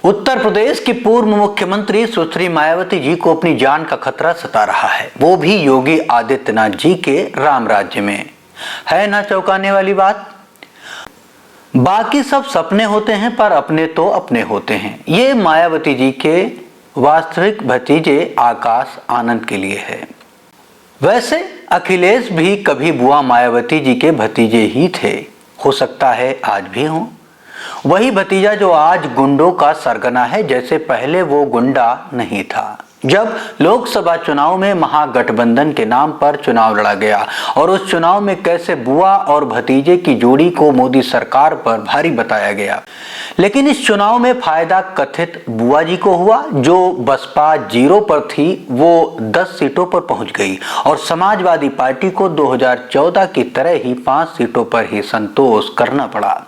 उत्तर प्रदेश की पूर्व मुख्यमंत्री सुश्री मायावती जी को अपनी जान का खतरा सता रहा है, वो भी योगी आदित्यनाथ जी के राम राज्य में। है ना चौंकाने वाली बात। बाकी सब सपने होते हैं पर अपने तो अपने होते हैं। ये मायावती जी के वास्तविक भतीजे आकाश आनंद के लिए है। वैसे अखिलेश भी कभी बुआ मायावती जी के भतीजे ही थे, हो सकता है आज भी हों। वही भतीजा जो आज गुंडों का सरगना है, जैसे पहले वो गुंडा नहीं था। जब लोकसभा चुनाव में महागठबंधन के नाम पर चुनाव लड़ा गया और उस चुनाव में कैसे बुआ और भतीजे की जोड़ी को मोदी सरकार पर भारी बताया गया, लेकिन इस चुनाव में फायदा कथित बुआ जी को हुआ। जो बसपा 0 पर थी वो 10 सीटों पर पहुंच गई और समाजवादी पार्टी को 2014 की तरह ही 5 सीटों पर ही संतोष करना पड़ा।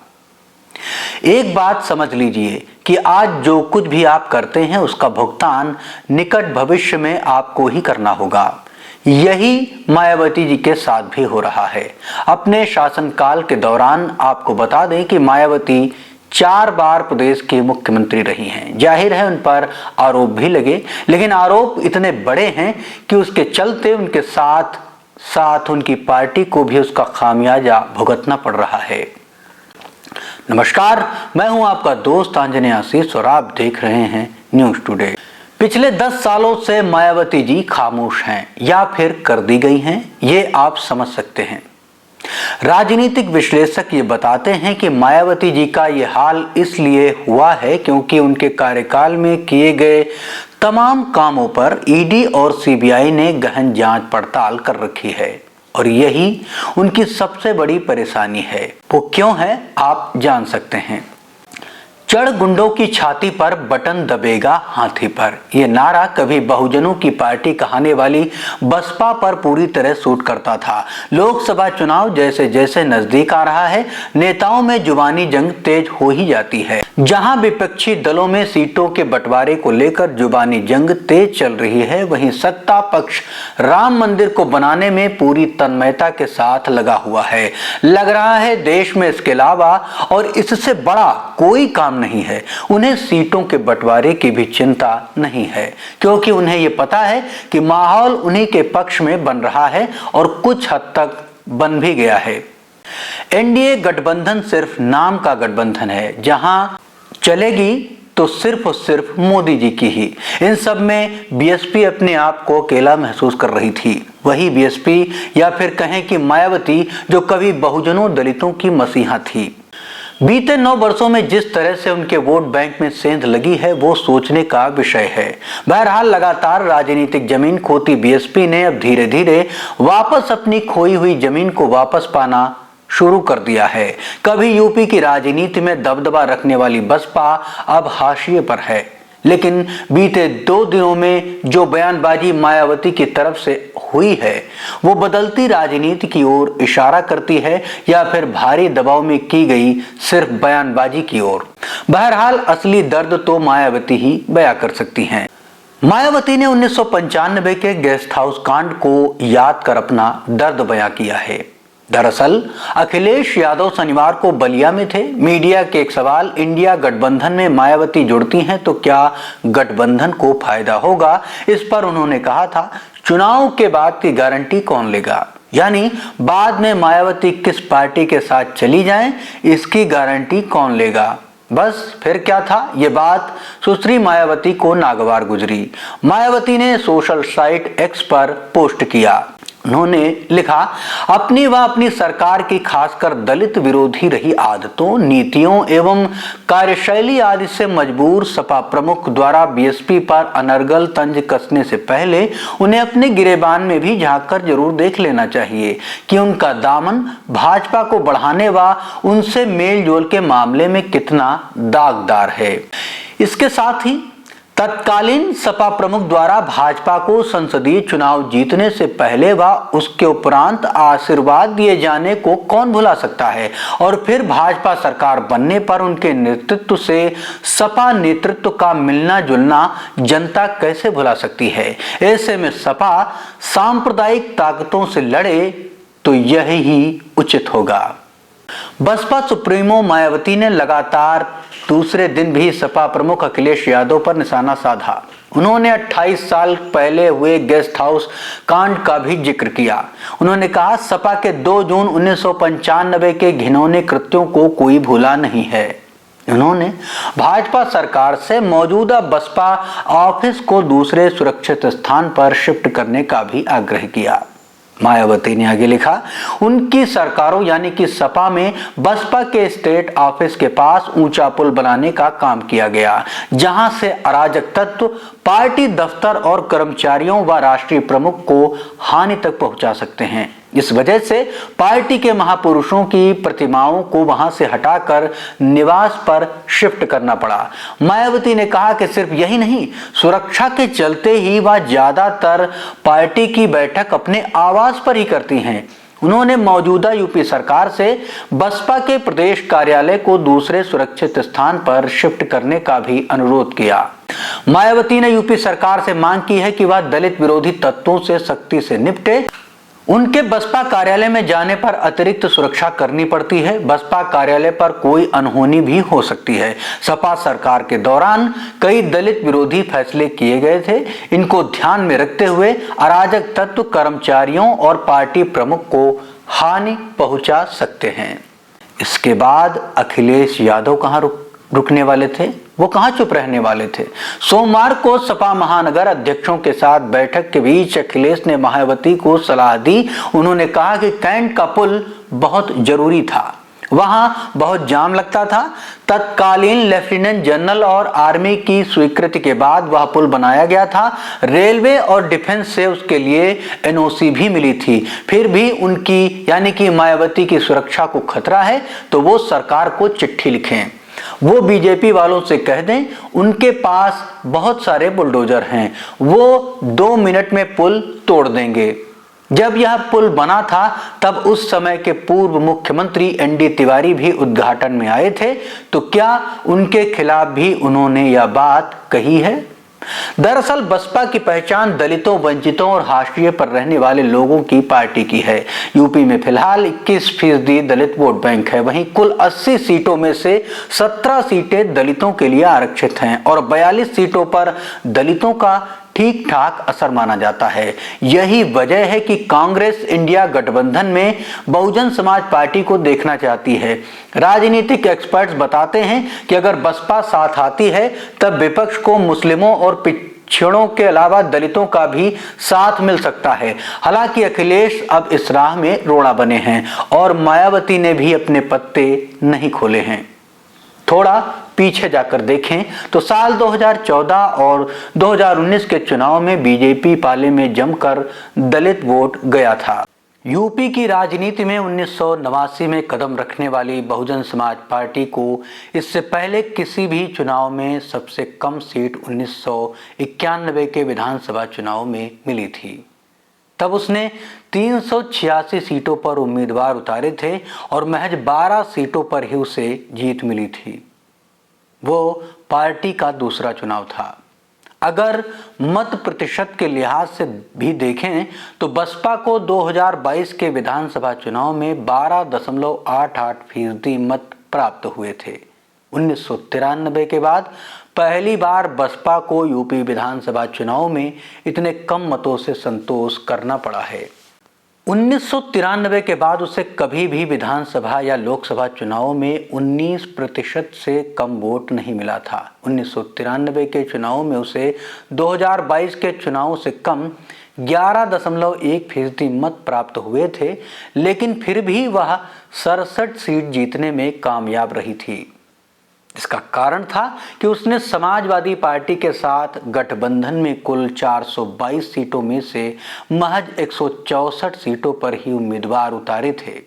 एक बात समझ लीजिए कि आज जो कुछ भी आप करते हैं उसका भुगतान निकट भविष्य में आपको ही करना होगा। यही मायावती जी के साथ भी हो रहा है। अपने शासनकाल के दौरान आपको बता दें कि मायावती 4 बार प्रदेश की मुख्यमंत्री रही हैं। जाहिर है उन पर आरोप भी लगे, लेकिन आरोप इतने बड़े हैं कि उसके चलते उनके साथ साथ उनकी पार्टी को भी उसका खामियाजा भुगतना पड़ रहा है। नमस्कार, मैं हूं आपका दोस्त आंजनेय आशीष और आप देख रहे हैं न्यूज टुडे। पिछले 10 सालों से मायावती जी खामोश हैं या फिर कर दी गई हैं, ये आप समझ सकते हैं। राजनीतिक विश्लेषक ये बताते हैं कि मायावती जी का ये हाल इसलिए हुआ है क्योंकि उनके कार्यकाल में किए गए तमाम कामों पर ईडी और सीबीआई ने गहन जांच पड़ताल कर रखी है और यही उनकी सबसे बड़ी परेशानी है। वो क्यों है आप जान सकते हैं। चढ़ गुंडों की छाती पर बटन दबेगा हाथी पर, यह नारा कभी बहुजनों की पार्टी कहने वाली बसपा पर पूरी तरह सूट करता था। लोकसभा चुनाव जैसे जैसे नजदीक आ रहा है, नेताओं में जुबानी जंग तेज हो ही जाती है। जहां विपक्षी दलों में सीटों के बंटवारे को लेकर जुबानी जंग तेज चल रही है, वहीं सत्ता पक्ष राम मंदिर को बनाने में पूरी तन्मयता के साथ लगा हुआ है। लग रहा है देश में इसके अलावा और इससे बड़ा कोई काम नहीं है। उन्हें सीटों के बंटवारे की भी चिंता नहीं है, क्योंकि उन्हें यह पता है कि माहौल उन्हीं के पक्ष में बन रहा है और कुछ हद तक बन भी गया है। एनडीए गठबंधन सिर्फ नाम का गठबंधन है, जहां चलेगी तो सिर्फ और सिर्फ मोदी जी की ही। इन सब में बीएसपी अपने आप को अकेला महसूस कर रही थी। वही बीएसपी या फिर कहें कि मायावती जो कभी बहुजनों दलितों की मसीहा थी। बीते 9 वर्षों में जिस तरह से उनके वोट बैंक में सेंध लगी है वो सोचने का विषय है। बहरहाल लगातार राजनीतिक जमीन खोती बीएसपी ने अब धीरे धीरे वापस अपनी खोई हुई जमीन को वापस पाना शुरू कर दिया है। कभी यूपी की राजनीति में दबदबा रखने वाली बसपा अब हाशिए पर है, लेकिन बीते 2 दिनों में जो बयानबाजी मायावती की तरफ से हुई है वो बदलती राजनीति की ओर इशारा करती है या फिर भारी दबाव में की गई सिर्फ बयानबाजी की ओर। बहरहाल असली दर्द तो मायावती ही बयां कर सकती हैं। मायावती ने 1995 के गेस्ट हाउस कांड को याद कर अपना दर्द बयां किया है। दरअसल अखिलेश यादव शनिवार को बलिया में थे। मीडिया के एक सवाल, इंडिया गठबंधन में मायावती जुड़ती हैं तो क्या गठबंधन को फायदा होगा, इस पर उन्होंने कहा था, चुनाव के बाद की गारंटी कौन लेगा, यानी बाद में मायावती किस पार्टी के साथ चली जाएं, इसकी गारंटी कौन लेगा। बस फिर क्या था, ये बात सुश्री मायावती को नागवार गुजरी। मायावती ने सोशल साइट एक्स पर पोस्ट किया। उन्होंने लिखा, अपनी व अपनी सरकार की खासकर दलित विरोधी रही आदतों, नीतियों एवं कार्यशैली आदि से मजबूर सपा प्रमुख द्वारा बीएसपी पर अनर्गल तंज कसने से पहले उन्हें अपने गिरेबान में भी झांक कर जरूर देख लेना चाहिए कि उनका दामन भाजपा को बढ़ाने व उनसे मेल जोल के मामले में कितना दागदार है। इसके साथ ही तत्कालीन सपा प्रमुख द्वारा भाजपा को संसदीय चुनाव जीतने से पहले व उसके उपरांत आशीर्वाद दिए जाने को कौन भुला सकता है, और फिर भाजपा सरकार बनने पर उनके नेतृत्व से सपा नेतृत्व का मिलना जुलना जनता कैसे भुला सकती है। ऐसे में सपा सांप्रदायिक ताकतों से लड़े तो यही उचित होगा। बसपा सुप्रीमो मायावती ने लगातार दूसरे दिन भी सपा प्रमुख अखिलेश यादव पर निशाना साधा। उन्होंने 28 साल पहले हुए गेस्ट हाउस कांड का भी जिक्र किया। उन्होंने कहा, सपा के 2 जून 1995 के घिनौने कृत्यों को कोई भूला नहीं है। उन्होंने भाजपा सरकार से मौजूदा बसपा ऑफिस को दूसरे सुरक्षित स्थान पर शिफ्ट करने का भी आग्रह किया। मायावती ने आगे लिखा, उनकी सरकारों यानी कि सपा में बसपा के स्टेट ऑफिस के पास ऊंचा पुल बनाने का काम किया गया, जहां से अराजक तत्व पार्टी दफ्तर और कर्मचारियों व राष्ट्रीय प्रमुख को हानि तक पहुंचा सकते हैं। इस वजह से पार्टी के महापुरुषों की प्रतिमाओं को वहां से हटाकर निवास पर शिफ्ट करना पड़ा। मायावती ने कहा कि सिर्फ यही नहीं, सुरक्षा के चलते ही वह ज्यादातर पार्टी की बैठक अपने आवास पर ही करती हैं। उन्होंने मौजूदा यूपी सरकार से बसपा के प्रदेश कार्यालय को दूसरे सुरक्षित स्थान पर शिफ्ट करने का भी अनुरोध किया। मायावती ने यूपी सरकार से मांग की है कि वह दलित विरोधी तत्वों से सख्ती से निपटे। उनके बसपा कार्यालय में जाने पर अतिरिक्त सुरक्षा करनी पड़ती है। बसपा कार्यालय पर कोई अनहोनी भी हो सकती है। सपा सरकार के दौरान कई दलित विरोधी फैसले किए गए थे। इनको ध्यान में रखते हुए अराजक तत्व कर्मचारियों और पार्टी प्रमुख को हानि पहुंचा सकते हैं। इसके बाद अखिलेश यादव कहां रुकने वाले थे? वो कहां चुप रहने वाले थे? सोमवार को सपा महानगर अध्यक्षों के साथ बैठक के बीच अखिलेश ने मायावती को सलाह दी। उन्होंने कहा कि कैंट का पुल बहुत जरूरी था, वहां बहुत जाम लगता था। तत्कालीन लेफ्टिनेंट जनरल और आर्मी की स्वीकृति के बाद वह पुल बनाया गया था। रेलवे और डिफेंस से उसके लिए एनओसी भी मिली थी। फिर भी उनकी यानी कि मायावती की सुरक्षा को खतरा है तो वो सरकार को चिट्ठी लिखें। वो बीजेपी वालों से कह दें, उनके पास बहुत सारे बुलडोजर हैं, वो 2 मिनट में पुल तोड़ देंगे। जब यह पुल बना था तब उस समय के पूर्व मुख्यमंत्री एनडी तिवारी भी उद्घाटन में आए थे, तो क्या उनके खिलाफ भी उन्होंने यह बात कही है? दरअसल बसपा की पहचान दलितों, वंचितों और हाशिए पर रहने वाले लोगों की पार्टी की है। यूपी में फिलहाल 21% दलित वोट बैंक है। वहीं कुल 80 सीटों में से 17 सीटें दलितों के लिए आरक्षित हैं और 42 सीटों पर दलितों का ठीक ठाक असर माना जाता है। यही वजह है कि कांग्रेस इंडिया गठबंधन में बहुजन समाज पार्टी को देखना चाहती है। राजनीतिक एक्सपर्ट्स बताते हैं कि अगर बसपा साथ आती है तब विपक्ष को मुस्लिमों और पिछड़ों के अलावा दलितों का भी साथ मिल सकता है। हालांकि अखिलेश अब इस राह में रोड़ा बने हैं और मायावती ने भी अपने पत्ते नहीं खोले हैं। थोड़ा पीछे जाकर देखें तो साल 2014 और 2019 के चुनाव में बीजेपी पाले में जमकर दलित वोट गया था। यूपी की राजनीति में 1989 में कदम रखने वाली बहुजन समाज पार्टी को इससे पहले किसी भी चुनाव में सबसे कम सीट 1991 के विधानसभा चुनाव में मिली थी। तब उसने 386 सीटों पर उम्मीदवार उतारे थे और महज 12 सीटों पर ही उसे जीत मिली थी। वो पार्टी का दूसरा चुनाव था। अगर मत प्रतिशत के लिहाज से भी देखें तो बसपा को 2022 के विधानसभा चुनाव में 12.88% मत प्राप्त हुए थे। 1993 के बाद पहली बार बसपा को यूपी विधानसभा चुनाव में इतने कम मतों से संतोष करना पड़ा है। 1993 के बाद उसे कभी भी विधानसभा या लोकसभा चुनाव में 19% से कम वोट नहीं मिला था। 1993 के चुनाव में उसे 2022 के चुनाव से कम 11.1% मत प्राप्त हुए थे, लेकिन फिर भी वह 67 सीट जीतने में कामयाब रही थी। इसका कारण था कि उसने समाजवादी पार्टी के साथ गठबंधन में कुल 422 सीटों में से महज 164 सीटों पर ही उम्मीदवार उतारे थे।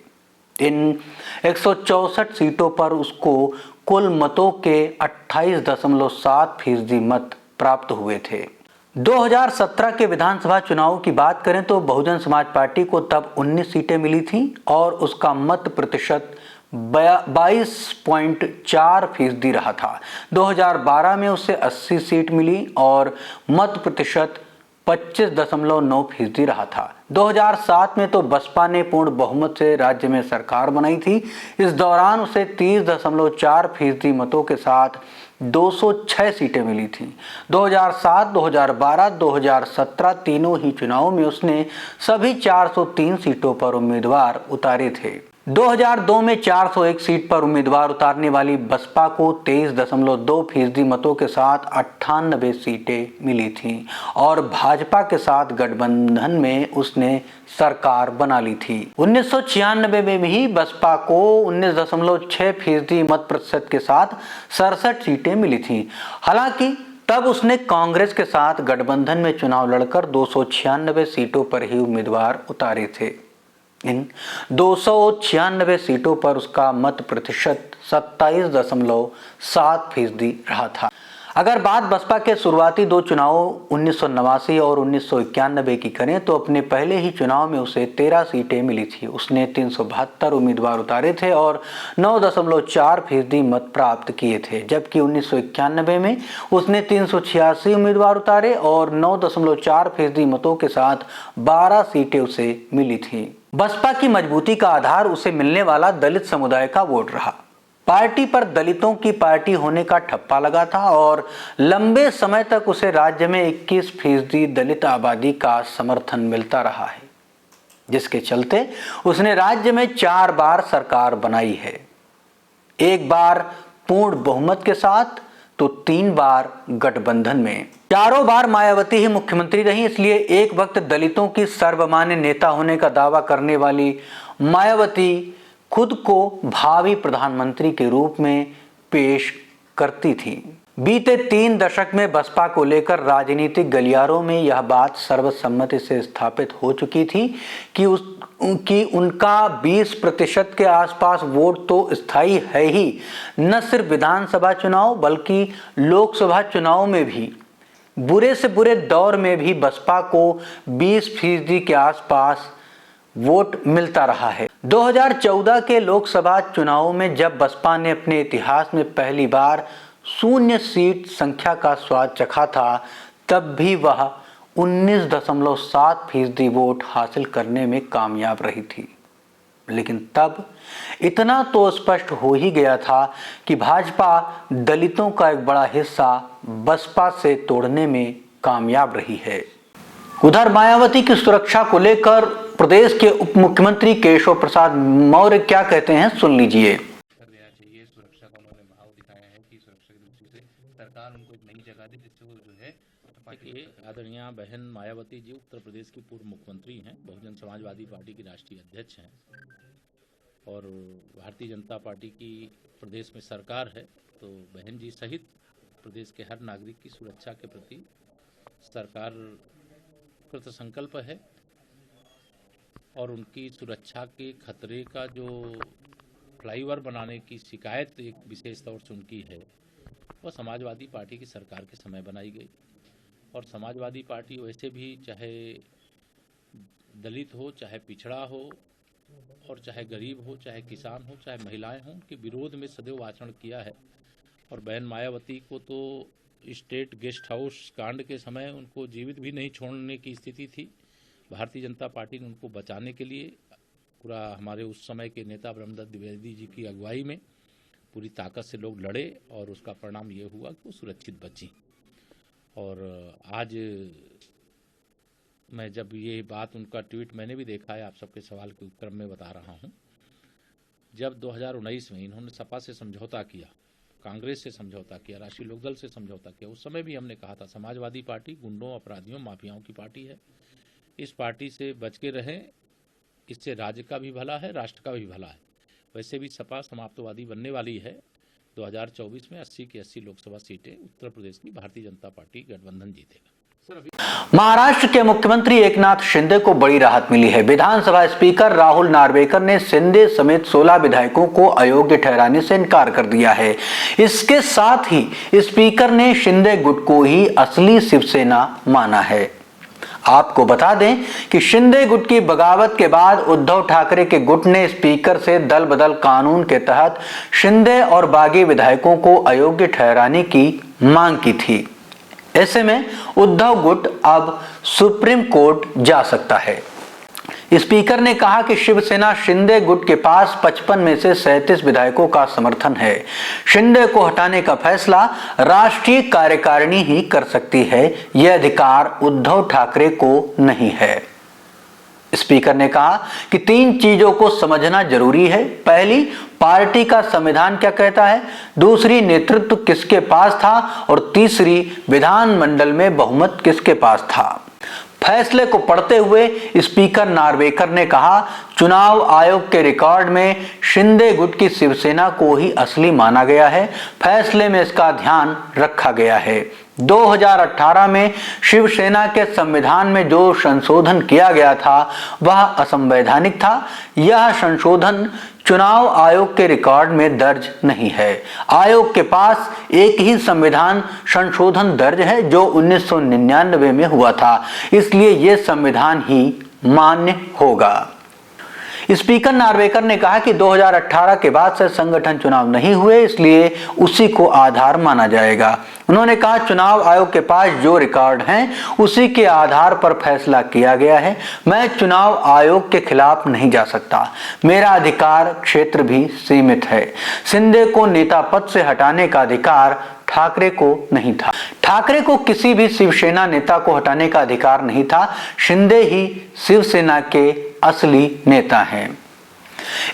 इन 164 सीटों पर उसको कुल मतों के 28.7% मत प्राप्त हुए थे। 2017 के विधानसभा चुनाव की बात करें तो बहुजन समाज पार्टी को तब 19 सीटें मिली थीं और उसका मत प्रतिशत 22.4% रहा था। 2012 में उसे 80 सीट मिली और मत प्रतिशत 25.9% रहा था। 2007 में तो बसपा ने पूर्ण बहुमत से राज्य में सरकार बनाई थी। इस दौरान उसे 30.4% मतों के साथ 206 सीटें मिली थीं। 2007, 2012, 2017 तीनों ही चुनावों में उसने सभी 403 सीटों पर उम्मीदवार उतारे थे। 2002 में 401 सीट पर उम्मीदवार उतारने वाली बसपा को 23.2% मतों के साथ 98 सीटें मिली थीं और भाजपा के साथ गठबंधन में उसने सरकार बना ली थी। 1996 में भी बसपा को 19.6% मत प्रतिशत के साथ 67 सीटें मिली थीं। हालांकि तब उसने कांग्रेस के साथ गठबंधन में चुनाव लड़कर 296 सीटों पर ही उम्मीदवार उतारे थे। इन 296 सीटों पर उसका मत प्रतिशत 27.7% रहा था। अगर बात बसपा के शुरुआती दो चुनावों 1989 और 1991 की करें तो अपने पहले ही चुनाव में उसे 13 सीटें मिली थी। उसने 372 उम्मीदवार उतारे थे और 9.4% मत प्राप्त किए थे, जबकि 1991 में उसने 386 उम्मीदवार उतारे और 9.4% मतों के साथ 12 सीटें उसे मिली थी। बसपा की मजबूती का आधार उसे मिलने वाला दलित समुदाय का वोट रहा। पार्टी पर दलितों की पार्टी होने का ठप्पा लगा था और लंबे समय तक उसे राज्य में 21% दलित आबादी का समर्थन मिलता रहा है, जिसके चलते उसने राज्य में 4 बार सरकार बनाई है। एक बार पूर्ण बहुमत के साथ तो 3 बार गठबंधन में। चारों बार मायावती ही मुख्यमंत्री रही, इसलिए एक वक्त दलितों की सर्वमान्य नेता होने का दावा करने वाली मायावती खुद को भावी प्रधानमंत्री के रूप में पेश करती थी। बीते 3 दशक में बसपा को लेकर राजनीतिक गलियारों में यह बात सर्वसम्मति से स्थापित हो चुकी थी कि उनका 20% के आसपास वोट तो स्थायी है ही, न सिर्फ विधानसभा चुनाव बल्कि लोकसभा चुनाव में भी, बुरे से बुरे दौर में भी बसपा को 20% के आसपास वोट मिलता रहा है। 2014 के लोकसभा चुनावों में जब बसपा ने अपने इतिहास में पहली बार 0 सीट संख्या का स्वाद चखा था, तब भी वह 19.7% वोट हासिल करने में कामयाब रही थी। लेकिन तब इतना तो स्पष्ट हो ही गया था कि भाजपा दलितों का एक बड़ा हिस्सा बसपा से तोड़ने में कामयाब रही है। उधर मायावती की सुरक्षा को लेकर प्रदेश के उप मुख्यमंत्री केशव प्रसाद मौर्य क्या कहते हैं, सुन लीजिए। सुरक्षा का उन्होंने भाव दिखाया है कि सुरक्षा की दृष्टि से सरकार उनको एक नई जगह दी, जिससे वो जो है आदरणीय बहन मायावती जी उत्तर प्रदेश की पूर्व मुख्यमंत्री हैं, बहुजन समाजवादी पार्टी की राष्ट्रीय अध्यक्ष हैं और भारतीय जनता पार्टी की प्रदेश में सरकार है। तो बहन जी सहित प्रदेश के हर नागरिक की सुरक्षा के प्रति सरकार कृत संकल्प है और उनकी सुरक्षा के खतरे का जो फ्लाईओवर बनाने की शिकायत एक विशेष तौर से उनकी है, वह समाजवादी पार्टी की सरकार के समय बनाई गई। और समाजवादी पार्टी वैसे भी चाहे दलित हो, चाहे पिछड़ा हो और चाहे गरीब हो, चाहे किसान हो, चाहे महिलाएं हों, उनके विरोध में सदैव आचरण किया है। और बहन मायावती को तो स्टेट गेस्ट हाउस कांड के समय उनको जीवित भी नहीं छोड़ने की स्थिति थी। भारतीय जनता पार्टी ने उनको बचाने के लिए पूरा हमारे उस समय के नेता ब्रह्मदत्त द्विवेदी जी की अगुवाई में पूरी ताकत से लोग लड़े और उसका परिणाम ये हुआ कि वो सुरक्षित बची। और आज मैं जब ये बात उनका ट्वीट मैंने भी देखा है, आप सबके सवाल के उत्तर में बता रहा हूँ। जब 2019 में इन्होंने सपा से समझौता किया, कांग्रेस से समझौता किया, राष्ट्रीय लोकदल से समझौता किया, उस समय भी हमने कहा था समाजवादी पार्टी गुंडों, अपराधियों, माफियाओं की पार्टी है, इस पार्टी से बच के रहें, इससे राज्य का भी भला है, राष्ट्र का भी भला है। वैसे भी सपा समाप्तवादी बनने वाली है। 2024 में 80 की 80 लोकसभा सीटें उत्तर प्रदेश की भारतीय जनता पार्टी गठबंधन जीतेगा। महाराष्ट्र के मुख्यमंत्री एकनाथ शिंदे को बड़ी राहत मिली है। विधानसभा स्पीकर राहुल नार्वेकर ने शिंदे समेत 16 विधायकों को अयोग्य ठहराने से इनकार कर दिया है। इसके साथ ही स्पीकर ने शिंदे गुट को ही असली शिवसेना माना है। आपको बता दें कि शिंदे गुट की बगावत के बाद उद्धव ठाकरे के गुट ने स्पीकर से दल बदल कानून के तहत शिंदे और बागी विधायकों को अयोग्य ठहराने की मांग की थी। ऐसे में उद्धव गुट अब सुप्रीम कोर्ट जा सकता है। स्पीकर ने कहा कि शिवसेना शिंदे गुट के पास 55 में से 37 विधायकों का समर्थन है। शिंदे को हटाने का फैसला राष्ट्रीय कार्यकारिणी ही कर सकती है, यह अधिकार उद्धव ठाकरे को नहीं है। स्पीकर ने कहा कि 3 चीजों को समझना जरूरी है। पहली, पार्टी का संविधान क्या कहता है, दूसरी, नेतृत्व किसके पास था, और तीसरी, विधानमंडल में बहुमत किसके पास था। फैसले को पढ़ते हुए स्पीकर नार्वेकर ने कहा, चुनाव आयोग के रिकॉर्ड में शिंदे गुट की शिवसेना को ही असली माना गया है। फैसले में इसका ध्यान रखा गया है। 2018 में शिवसेना के संविधान में जो संशोधन किया गया था वह असंवैधानिक था। यह संशोधन चुनाव आयोग के रिकॉर्ड में दर्ज नहीं है। आयोग के पास एक ही संविधान संशोधन दर्ज है जो 1999 में हुआ था, इसलिए यह संविधान ही मान्य होगा। स्पीकर नार्वेकर ने कहा कि 2018 के बाद से संगठन चुनाव नहीं हुए, इसलिए उसी को आधार माना जाएगा। उन्होंने कहा, चुनाव आयोग के पास जो रिकॉर्ड हैं उसी के आधार पर फैसला किया गया है। मैं चुनाव आयोग के खिलाफ नहीं जा सकता। मेरा अधिकार क्षेत्र भी सीमित है। शिंदे को नेता पद से हटाने का अधिकार ठाकरे को नहीं था। ठाकरे को किसी भी शिवसेना नेता को हटाने का अधिकार नहीं था। शिंदे ही शिवसेना के असली नेता हैं।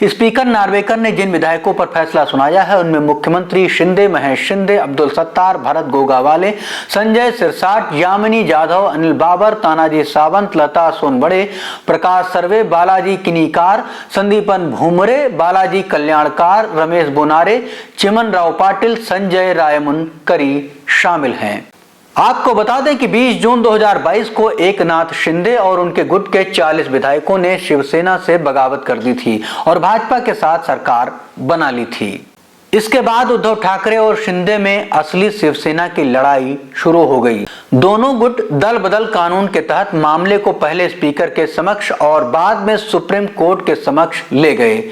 स्पीकर नार्वेकर ने जिन विधायकों पर फैसला सुनाया है उनमें मुख्यमंत्री शिंदे, महेश शिंदे, अब्दुल सत्तार, भरत गोगावाले, संजय सिरसाट, यामिनी जाधव, अनिल बाबर, तानाजी सावंत, लता सोनबड़े, प्रकाश सर्वे, बालाजी किनीकार, संदीपन भूमरे, बालाजी कल्याणकार, रमेश बोनारे, चिमन राव पाटिल, संजय रायमुनकरी शामिल हैं। आपको बता दें कि 20 जून 2022 को एकनाथ शिंदे और उनके गुट के 40 विधायकों ने शिवसेना से बगावत कर दी थी और भाजपा के साथ सरकार बना ली थी। इसके बाद उद्धव ठाकरे और शिंदे में असली शिवसेना की लड़ाई शुरू हो गई। दोनों गुट दल बदल कानून के तहत मामले को पहले स्पीकर के समक्ष और बाद में सुप्रीम कोर्ट के समक्ष ले गए।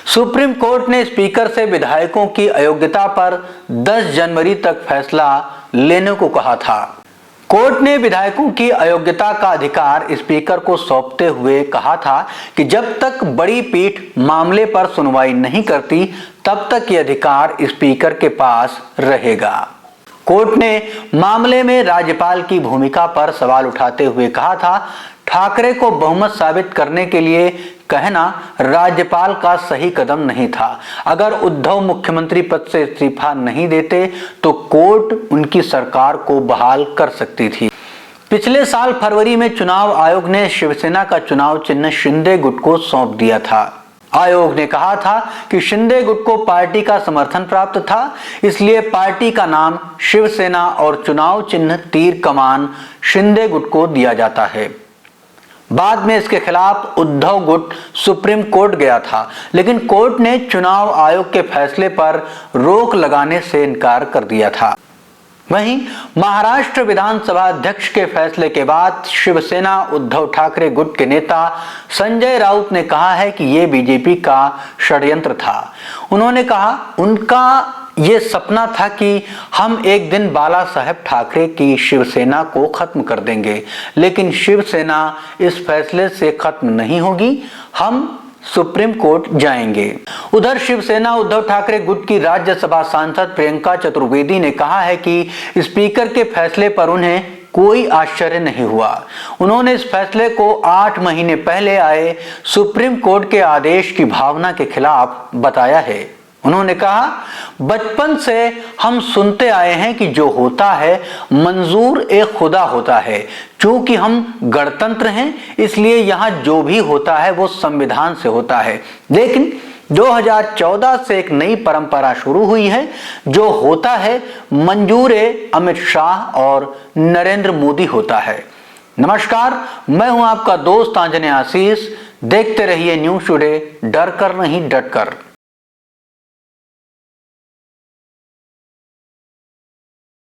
सुप्रीम कोर्ट ने स्पीकर से विधायकों की अयोग्यता पर 10 जनवरी तक फैसला लेने को कहा था। कोर्ट ने विधायकों की अयोग्यता का अधिकार स्पीकर को सौंपते हुए कहा था कि जब तक बड़ी पीठ मामले पर सुनवाई नहीं करती तब तक यह अधिकार स्पीकर के पास रहेगा। कोर्ट ने मामले में राज्यपाल की भूमिका पर सवाल उठाते हुए कहा था, ठाकरे को बहुमत साबित करने के लिए कहना राज्यपाल का सही कदम नहीं था। अगर उद्धव मुख्यमंत्री पद से इस्तीफा नहीं देते तो कोर्ट उनकी सरकार को बहाल कर सकती थी। पिछले साल फरवरी में चुनाव आयोग ने शिवसेना का चुनाव चिन्ह शिंदे गुट को सौंप दिया था। आयोग ने कहा था कि शिंदे गुट को पार्टी का समर्थन प्राप्त था, इसलिए पार्टी का नाम शिवसेना और चुनाव चिन्ह तीर कमान शिंदे गुट को दिया जाता है। बाद में इसके खिलाफ उद्धव गुट सुप्रीम कोर्ट गया था, लेकिन कोर्ट ने चुनाव आयोग के फैसले पर रोक लगाने से इनकार कर दिया था। वहीं महाराष्ट्र विधानसभा अध्यक्ष के फैसले के बाद शिवसेना उद्धव ठाकरे गुट के नेता संजय राउत ने कहा है कि यह बीजेपी का षड्यंत्र था। उन्होंने कहा, उनका ये सपना था कि हम एक दिन बाला साहेब ठाकरे की शिवसेना को खत्म कर देंगे, लेकिन शिवसेना इस फैसले से खत्म नहीं होगी। हम सुप्रीम कोर्ट जाएंगे। उधर शिवसेना उद्धव ठाकरे गुट की राज्यसभा सांसद प्रियंका चतुर्वेदी ने कहा है कि स्पीकर के फैसले पर उन्हें कोई आश्चर्य नहीं हुआ। उन्होंने इस फैसले को 8 महीने पहले आए सुप्रीम कोर्ट के आदेश की भावना के खिलाफ बताया है। उन्होंने कहा, बचपन से हम सुनते आए हैं कि जो होता है मंजूर एक खुदा होता है। चूंकि हम गणतंत्र हैं इसलिए यहाँ जो भी होता है वो संविधान से होता है। लेकिन 2014 से एक नई परंपरा शुरू हुई है। जो होता है मंजूर अमित शाह और नरेंद्र मोदी होता है। नमस्कार, मैं हूं आपका दोस्त आंजनेय आशीष। देखते रहिए न्यूज़ टुडे, डर कर नहीं डट कर।